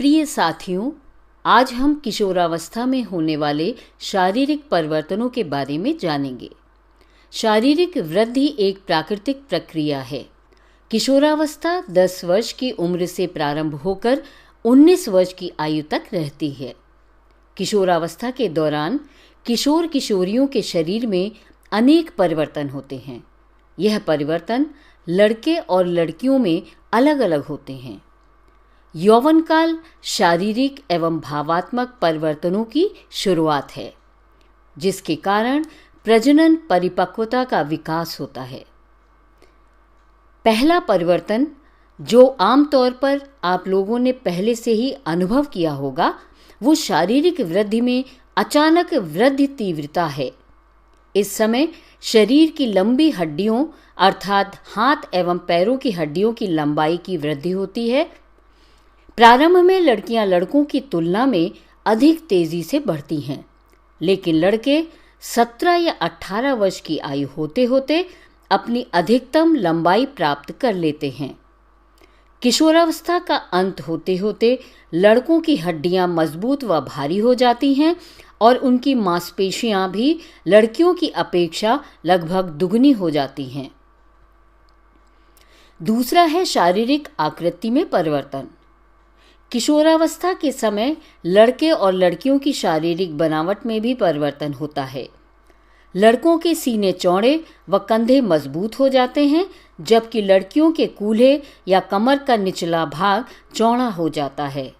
प्रिय साथियों, आज हम किशोरावस्था में होने वाले शारीरिक परिवर्तनों के बारे में जानेंगे। शारीरिक वृद्धि एक प्राकृतिक प्रक्रिया है। किशोरावस्था 10 वर्ष की उम्र से प्रारंभ होकर 19 वर्ष की आयु तक रहती है। किशोरावस्था के दौरान किशोर किशोरियों के शरीर में अनेक परिवर्तन होते हैं। यह परिवर्तन लड़के और लड़कियों में अलग अलग होते हैं। यौवन काल शारीरिक एवं भावात्मक परिवर्तनों की शुरुआत है, जिसके कारण प्रजनन परिपक्वता का विकास होता है। पहला परिवर्तन, जो आमतौर पर आप लोगों ने पहले से ही अनुभव किया होगा, वो शारीरिक वृद्धि में अचानक वृद्धि तीव्रता है। इस समय शरीर की लंबी हड्डियों अर्थात हाथ एवं पैरों की हड्डियों की लंबाई की वृद्धि होती है। प्रारंभ में लड़कियां लड़कों की तुलना में अधिक तेजी से बढ़ती हैं, लेकिन लड़के 17 या 18 वर्ष की आयु होते होते अपनी अधिकतम लंबाई प्राप्त कर लेते हैं। किशोरावस्था का अंत होते होते लड़कों की हड्डियां मजबूत व भारी हो जाती हैं और उनकी मांसपेशियां भी लड़कियों की अपेक्षा लगभग दुगनी हो जाती हैं। दूसरा है शारीरिक आकृति में परिवर्तन। किशोरावस्था के समय लड़के और लड़कियों की शारीरिक बनावट में भी परिवर्तन होता है। लड़कों के सीने चौड़े व कंधे मजबूत हो जाते हैं, जबकि लड़कियों के कूल्हे या कमर का निचला भाग चौड़ा हो जाता है।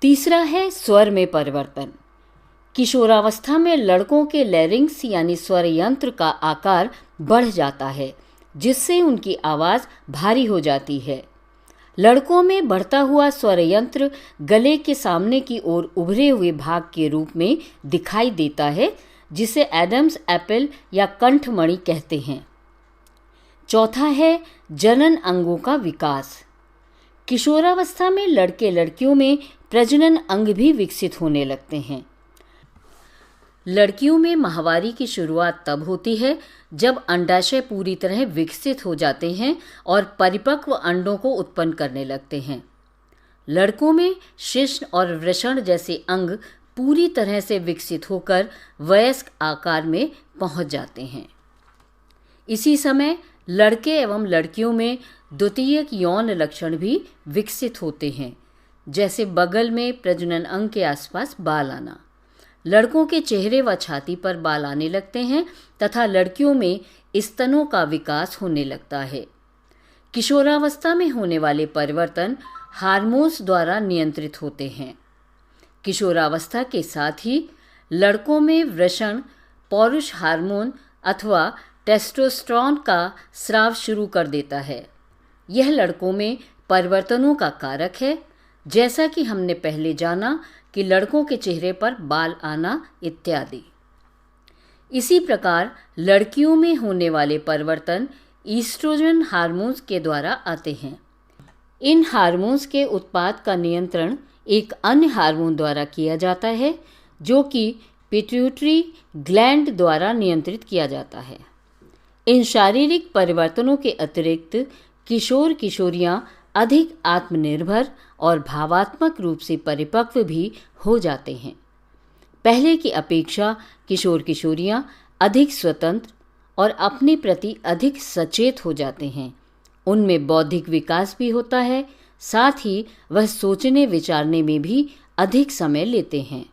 तीसरा है स्वर में परिवर्तन। किशोरावस्था में लड़कों के लैरिंक्स यानी स्वर यंत्र का आकार बढ़ जाता है, जिससे उनकी आवाज़ भारी हो जाती है। लड़कों में बढ़ता हुआ स्वर यंत्र गले के सामने की ओर उभरे हुए भाग के रूप में दिखाई देता है, जिसे एडम्स एप्पल या कंठमणि कहते हैं। चौथा है जनन अंगों का विकास। किशोरावस्था में लड़के लड़कियों में प्रजनन अंग भी विकसित होने लगते हैं। लड़कियों में माहवारी की शुरुआत तब होती है जब अंडाशय पूरी तरह विकसित हो जाते हैं और परिपक्व अंडों को उत्पन्न करने लगते हैं। लड़कों में शिश्न और वृषण जैसे अंग पूरी तरह से विकसित होकर वयस्क आकार में पहुंच जाते हैं। इसी समय लड़के एवं लड़कियों में द्वितीयक यौन लक्षण भी विकसित होते हैं, जैसे बगल में प्रजनन अंग के आसपास बाल आना। लड़कों के चेहरे व छाती पर बाल आने लगते हैं तथा लड़कियों में स्तनों का विकास होने लगता है। किशोरावस्था में होने वाले परिवर्तन हार्मोन्स द्वारा नियंत्रित होते हैं। किशोरावस्था के साथ ही लड़कों में वृषण पौरुष हार्मोन अथवा टेस्टोस्टेरोन का स्राव शुरू कर देता है। यह लड़कों में परिवर्तनों का कारक है, जैसा कि हमने पहले जाना कि लड़कों के चेहरे पर बाल आना इत्यादि। इसी प्रकार लड़कियों में होने वाले परिवर्तन ईस्ट्रोजन हार्मोन्स के द्वारा आते हैं। इन हार्मोन्स के उत्पाद का नियंत्रण एक अन्य हार्मोन द्वारा किया जाता है, जो कि पिट्यूटरी ग्लैंड द्वारा नियंत्रित किया जाता है। इन शारीरिक परिवर्तनों के अतिरिक्त किशोर किशोरियां अधिक आत्मनिर्भर और भावात्मक रूप से परिपक्व भी हो जाते हैं। पहले की अपेक्षा किशोर किशोरियां अधिक स्वतंत्र और अपने प्रति अधिक सचेत हो जाते हैं। उनमें बौद्धिक विकास भी होता है, साथ ही वह सोचने विचारने में भी अधिक समय लेते हैं।